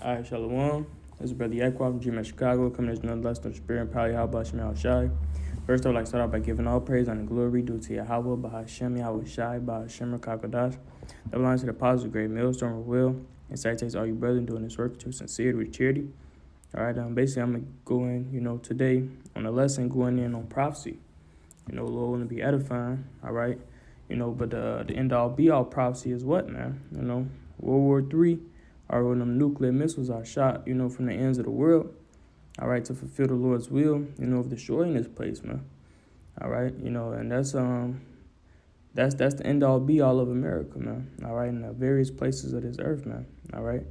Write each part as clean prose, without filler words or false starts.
All right, Shalom. This is Brother Yakwa from Dream at Chicago, coming to another lesson of the Spirit and Power Yahweh Shemel Shai. First, I would like to start out by giving all praise and glory due to Yahweh, Bahashem, Yahweh Shai, Bahashem, Kakadash. That belongs to the apostles, great millstone of will. And salutations all you brethren doing this work to sincerity with charity. All right, basically, I'm going to go in, today on a lesson going in on prophecy. Lord want to be edifying, all right? But the end-all, be-all prophecy is what, man? World War III, or when them nuclear missiles are shot, from the ends of the world, all right, to fulfill the Lord's will, of destroying this place, man. All right, and that's the end-all, be-all of America, man. All right, in the various places of this earth, man. All right,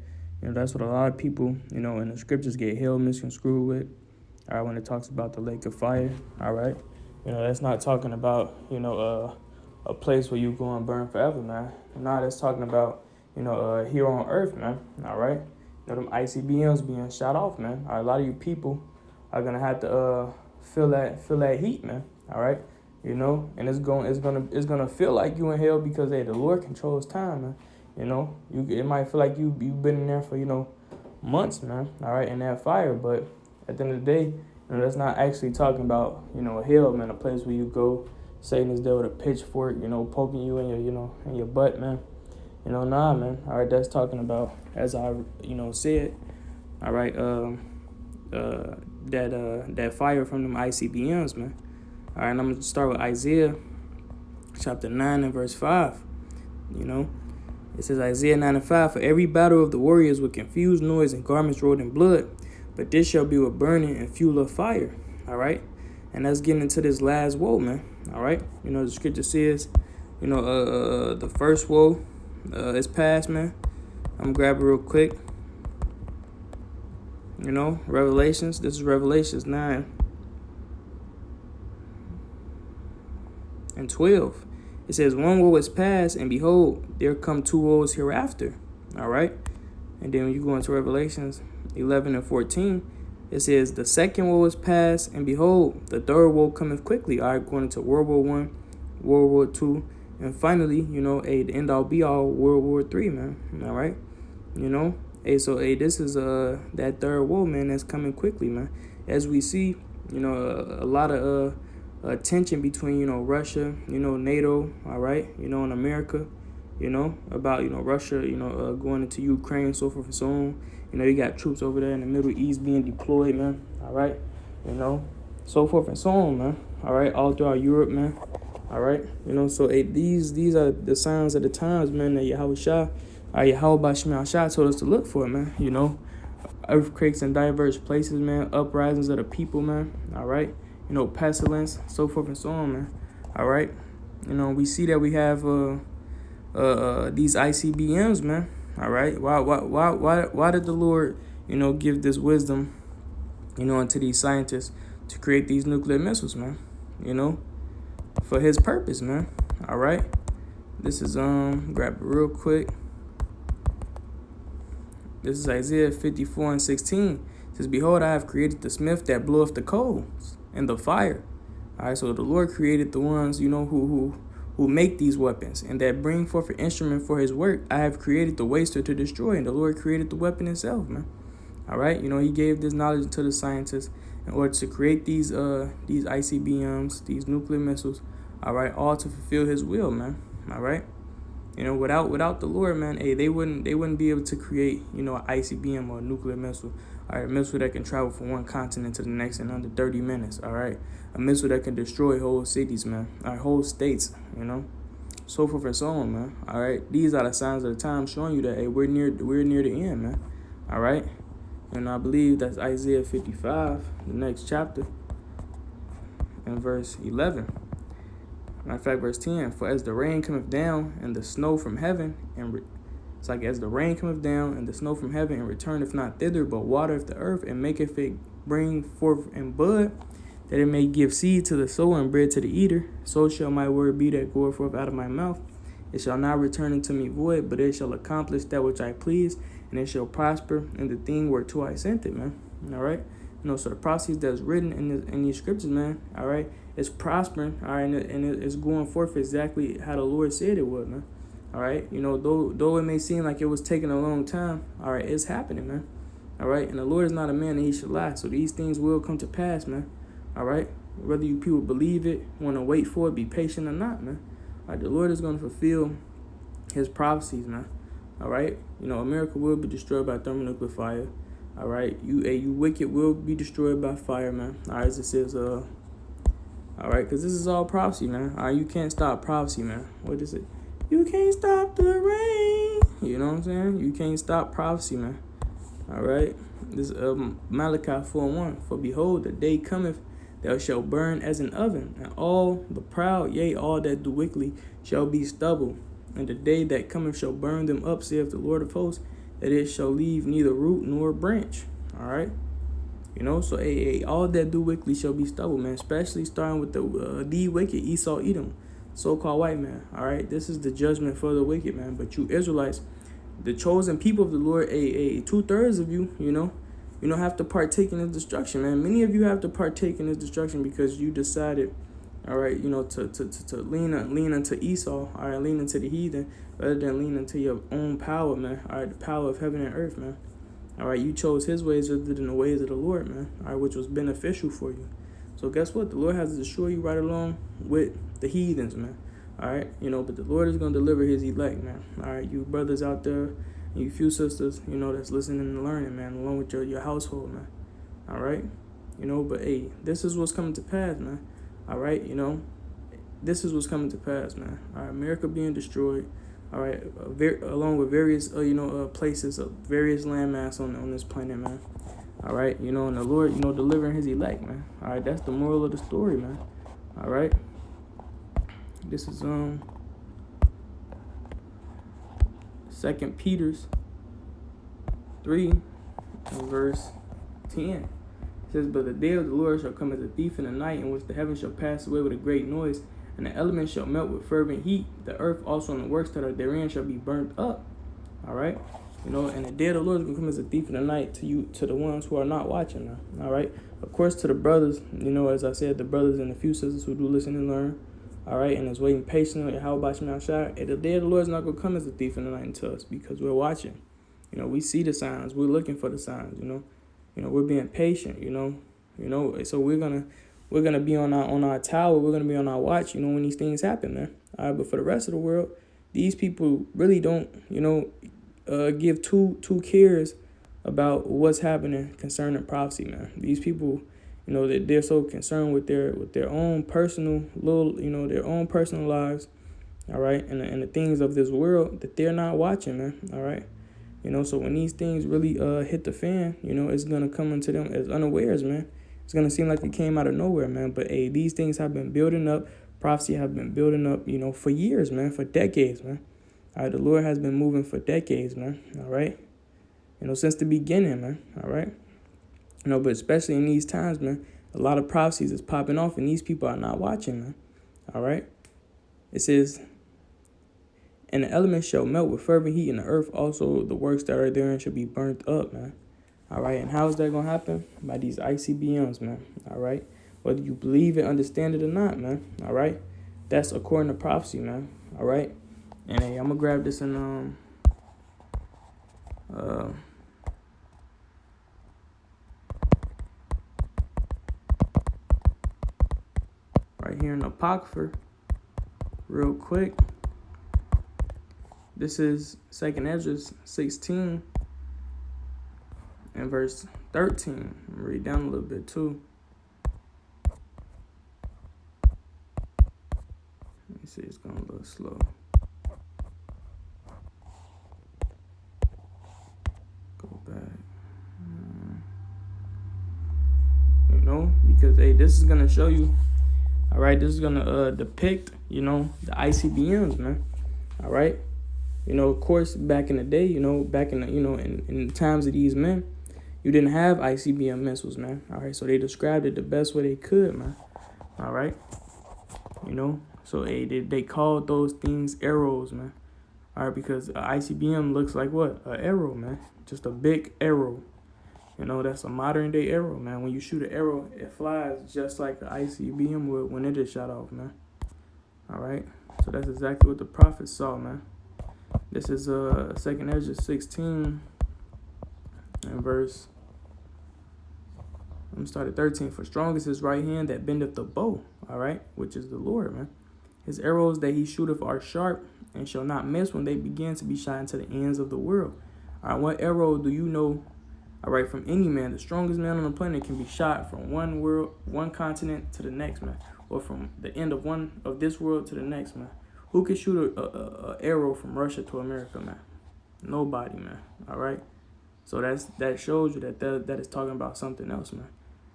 that's what a lot of people, in the scriptures get hell misconstrued with. All right, when it talks about the lake of fire, all right. That's not talking about, a place where you go and burn forever, man. Nah, that's talking about, here on earth, man. All right. Them ICBMs being shot off, man. All right, a lot of you people are gonna have to feel that heat, man. All right. And it's gonna feel like you in hell because the Lord controls time, man. It might feel like you've been in there for, months, man. All right, in that fire, but at the end of the day, that's not actually talking about, hell, man, a place where you go, Satan is there with a pitchfork, poking you in in your butt, man. Nah, man. All right, that's talking about, as I, said, all right, that fire from them ICBMs, man. All right, and I'm going to start with Isaiah chapter 9 and verse 5. It says Isaiah 9 and 5, for every battle of the warriors with confused noise and garments rolled in blood, but this shall be with burning and fuel of fire. All right. And that's getting into this last woe, man. All right. The scripture says, the first woe is past, man. I'm going to grab it real quick. Revelations. This is Revelations 9 and 12. It says, one woe is past, and behold, there come two woes hereafter. All right. And then when you go into Revelations 11 and 14, it says, the second woe is past, and behold, the third woe cometh quickly. All right, going into World War I, World War II, and finally, the end-all, be-all, World War III, man. All right, so this is that third woe, man, that's coming quickly, man. As we see, a lot of tension between, Russia, NATO, all right, and America. About, Russia, going into Ukraine, so forth and so on. You got troops over there in the Middle East being deployed, man. All right. So forth and so on, man. All right. All throughout Europe, man. All right. So these are the signs of the times, man, that Yahweh Shai, Yahweh Shemel Shai told us to look for, man. Earthquakes in diverse places, man. Uprisings of the people, man. All right. Pestilence, so forth and so on, man. All right. We see that we have these ICBMs, man. All right. Why did the Lord, give this wisdom, unto these scientists to create these nuclear missiles, man? For his purpose, man. All right. This is grab it real quick. This is Isaiah 54 and 16. It says, behold, I have created the smith that bloweth the coals and the fire. All right. So the Lord created the ones, who make these weapons and that bring forth an instrument for his work. I have created the waster to destroy, and the Lord created the weapon itself, man. All right. He gave this knowledge to the scientists in order to create these ICBMs, these nuclear missiles. All right. All to fulfill his will, man. All right. Without the Lord, man, they wouldn't be able to create, an ICBM or a nuclear missile. All right, a missile that can travel from one continent to the next in under 30 minutes. All right, a missile that can destroy whole cities, man, or whole states, so forth and so on, man. All right, these are the signs of the time showing you that we're near the end, man. All right, and I believe that's Isaiah 55, the next chapter, and verse 11. Matter of fact, verse 10, for as the rain cometh down and the snow from heaven, it's like as the rain cometh down and the snow from heaven, and returneth not thither, but watereth the earth, and maketh it bring forth and bud, that it may give seed to the sower and bread to the eater, so shall my word be that goeth forth out of my mouth. It shall not return unto me void, but it shall accomplish that which I please, and it shall prosper in the thing whereto I sent it, man. All right? So the prophecies that's written in these scriptures, man, all right, it's prospering, all right, and it's going forth exactly how the Lord said it would, man. All right, though it may seem like it was taking a long time, all right, it's happening, man. All right. And the Lord is not a man that he should lie. So these things will come to pass, man. All right. Whether you people believe it, want to wait for it, be patient or not, man. All right. The Lord is going to fulfill his prophecies, man. All right. America will be destroyed by thermonuclear fire. All right. You wicked will be destroyed by fire, man. All right. As it says, all right. Because this is all prophecy, man. All right. You can't stop prophecy, man. What is it? You can't stop the rain. You know what I'm saying? You can't stop prophecy, man. All right. This Malachi 4:1. For behold, the day cometh, thou shalt burn as an oven, and all the proud, yea, all that do wickedly, shall be stubble. And the day that cometh shall burn them up, saith the Lord of hosts, that it shall leave neither root nor branch. All right. So all that do wickedly shall be stubble, man. Especially starting with the wicked, Esau, Edom, so-called white man. All right. This is the judgment for the wicked, man. But you Israelites, the chosen people of the Lord, 2/3 of you, have to partake in this destruction, man. Many of you have to partake in this destruction because you decided, all right, to lean into Esau, all right, lean into the heathen, rather than lean into your own power, man. All right, the power of heaven and earth, man. All right, you chose his ways rather than the ways of the Lord, man. All right, which was beneficial for you. So guess what? The Lord has to destroy you right along with the heathens, man. All right, but the Lord is going to deliver his elect, man. All right, you brothers out there, you few sisters, that's listening and learning, man, along with your household, man. All right, but hey, this is what's coming to pass, man. All right, this is what's coming to pass, man. All right, America being destroyed. All right, along with various, places of various landmass on this planet, man. All right, and the Lord, delivering his elect, man. All right, that's the moral of the story, man. All right. This is 2 Peter 3 and verse 10. It says, but the day of the Lord shall come as a thief in the night, in which the heavens shall pass away with a great noise, and the elements shall melt with fervent heat. The earth also and the works that are therein shall be burnt up. All right. And the day of the Lord is going to come as a thief in the night to the ones who are not watching now. All right. Of course, to the brothers, as I said, the brothers and the few sisters who do listen and learn. All right, and is waiting patiently. How about Shema Shai? The day of the Lord is not going to come as a thief in the night to us because we're watching. We see the signs. We're looking for the signs. We're being patient. So we're gonna be on our tower. We're gonna be on our watch. When these things happen, man. All right, but for the rest of the world, these people really don't, give two cares about what's happening concerning prophecy, man. These people, that they're so concerned with their own personal their own personal lives, all right, and the things of this world that they're not watching, man. All right, so when these things really hit the fan, it's gonna come into them as unawares, man. It's gonna seem like it came out of nowhere, man. But hey, these things have been building up. Prophecy have been building up, for years, man, for decades, man. All right, the Lord has been moving for decades, man. All right, since the beginning, man. All right. But especially in these times, man, a lot of prophecies is popping off, and these people are not watching, man. All right. It says, and the elements shall melt with fervent heat, and the earth also, the works that are therein shall be burnt up, man. All right. And how is that going to happen? By these ICBMs, man. All right. Whether you believe it, understand it or not, man. All right. That's according to prophecy, man. All right. And hey, I'm going to grab this in, right here in the Apocrypha, real quick. This is 2 Ezra 16 and verse 13. I'll read down a little bit too. Let me see, it's going a little slow. Go back. Because hey, this is gonna show you. All right, this is gonna depict, the ICBMs, man. All right, of course, back in the day, back in the, in the times of these men, you didn't have ICBM missiles, man. All right, so they described it the best way they could, man. All right, so they called those things arrows, man. All right, because ICBM looks like what? An arrow, man. Just a big arrow. That's a modern day arrow, man. When you shoot an arrow, it flies just like the ICBM would when it is shot off, man. All right. So that's exactly what the prophets saw, man. This is 2 Ezra 16 And verse, I'm start at 13. For strong is his right hand that bendeth the bow, all right, which is the Lord, man. His arrows that he shooteth are sharp and shall not miss when they begin to be shot into the ends of the world. All right, what arrow do you know, all right, from any man? The strongest man on the planet can be shot from one continent to the next, man, or from the end of this world to the next, man. Who can shoot a arrow from Russia to America, man? Nobody, man. All right. So that shows you that is talking about something else, man.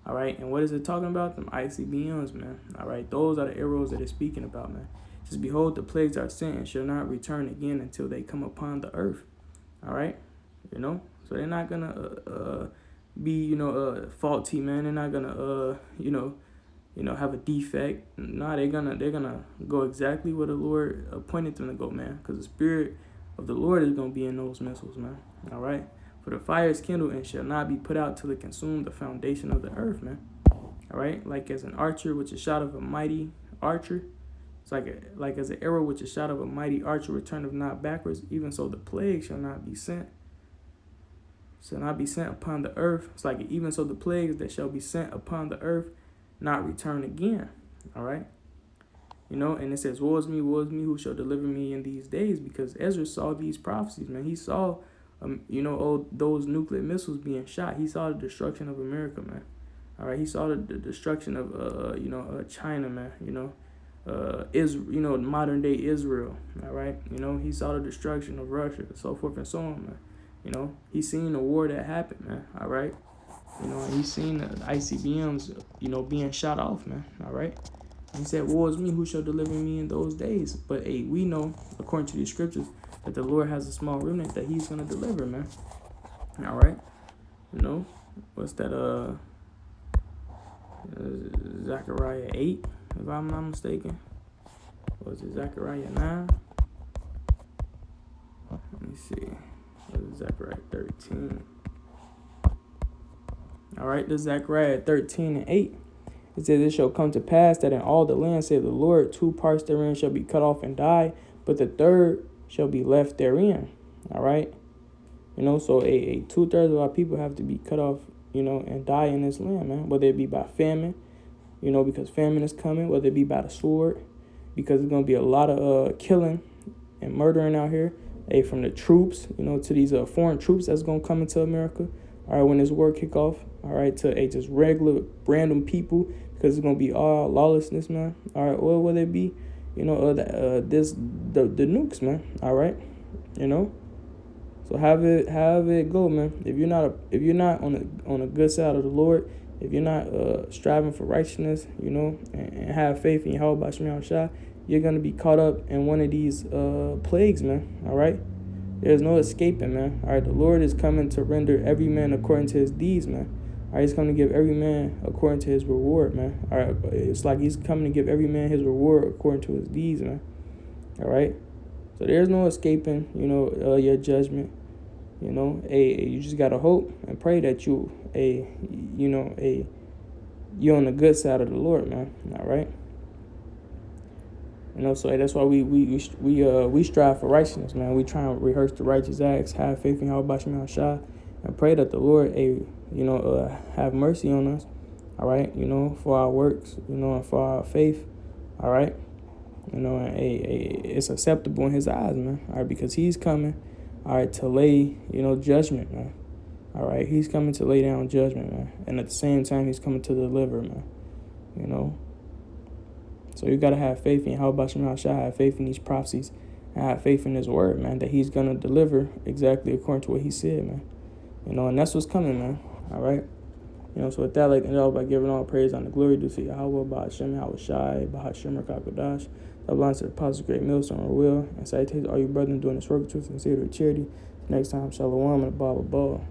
All right. And what is it talking about? Them ICBMs, man. All right. Those are the arrows that it's speaking about, man. Just behold, the plagues are sent and shall not return again until they come upon the earth. All right. You know. So they're not gonna be faulty, man. They're not gonna have a defect. Nah, they're gonna go exactly where the Lord appointed them to go, man. Because the Spirit of the Lord is gonna be in those missiles, man. All right. For the fire is kindled and shall not be put out till it consume the foundation of the earth, man. All right. Like as an archer which is shot of a mighty archer, it's like as an arrow which is shot of a mighty archer returneth not backwards. Even so, the plague shall not be sent upon the earth. It's like even so, the plagues that shall be sent upon the earth not return again. All right. And it says, woe is me, who shall deliver me in these days? Because Ezra saw these prophecies, man. He saw, those nuclear missiles being shot. He saw the destruction of America, man. All right. He saw the destruction of, China, man. Israel, modern day Israel. All right. He saw the destruction of Russia, so forth and so on, man. He seen the war that happened, man. All right. And he's seen the ICBMs, being shot off, man. All right. And he said, woe is me, who shall deliver me in those days? But, hey, we know, according to these scriptures, that the Lord has a small remnant that he's going to deliver, man. All right. What's that, Zechariah 8, if I'm not mistaken. Or is it Zechariah 9? Let me see. What is Zechariah 13? All right, this is Zechariah 13 and 8. It says, it shall come to pass that in all the land, saith the Lord, 2 parts therein shall be cut off and die, but the third shall be left therein. All right. So a 2/3 of our people have to be cut off, and die in this land, man. Whether it be by famine, because famine is coming, whether it be by the sword, because there's going to be a lot of killing and murdering out here. From the troops, to these foreign troops that's going to come into America. All right, when this war kick off, all right, to just regular, random people, because it's going to be all lawlessness, man. All right, or whether it be, the nukes, man. All right, So have it go, man. If you're not on a good side of the Lord, if you're not striving for righteousness, and have faith in Yahweh B'Shem Yahushua, you're gonna be caught up in one of these plagues, man. All right. There's no escaping, man. All right, the Lord is coming to render every man according to his deeds, man. All right, he's coming to give every man according to his reward, man. All right, it's like he's coming to give every man his reward according to his deeds, man. All right, so there's no escaping, your judgment. You just gotta hope and pray that you're on the good side of the Lord, man. All right. So that's why we strive for righteousness, man. We try and rehearse the righteous acts, have faith in Yahweh B'Shem Yahushua, and pray that the Lord, have mercy on us, all right, for our works, and for our faith, all right, and it's acceptable in his eyes, man, all right, because he's coming, all right, to lay, judgment, man, all right, he's coming to lay down judgment, man, and at the same time, he's coming to deliver, man, So you got to have faith in Yahweh B'Shem Yahushua, have faith in these prophecies, and have faith in his word, man, that he's going to deliver exactly according to what he said, man. And that's what's coming, man. All right. So with that, I'd like to end off by giving all praise and the glory due to Yahweh B'Shem Yahushua, B'Hashem Rakakodash, that belongs to the Apostle Great Millstone or will, and salutations all you brethren doing this work with sincere charity. Next time, Shalom and Abba Ball.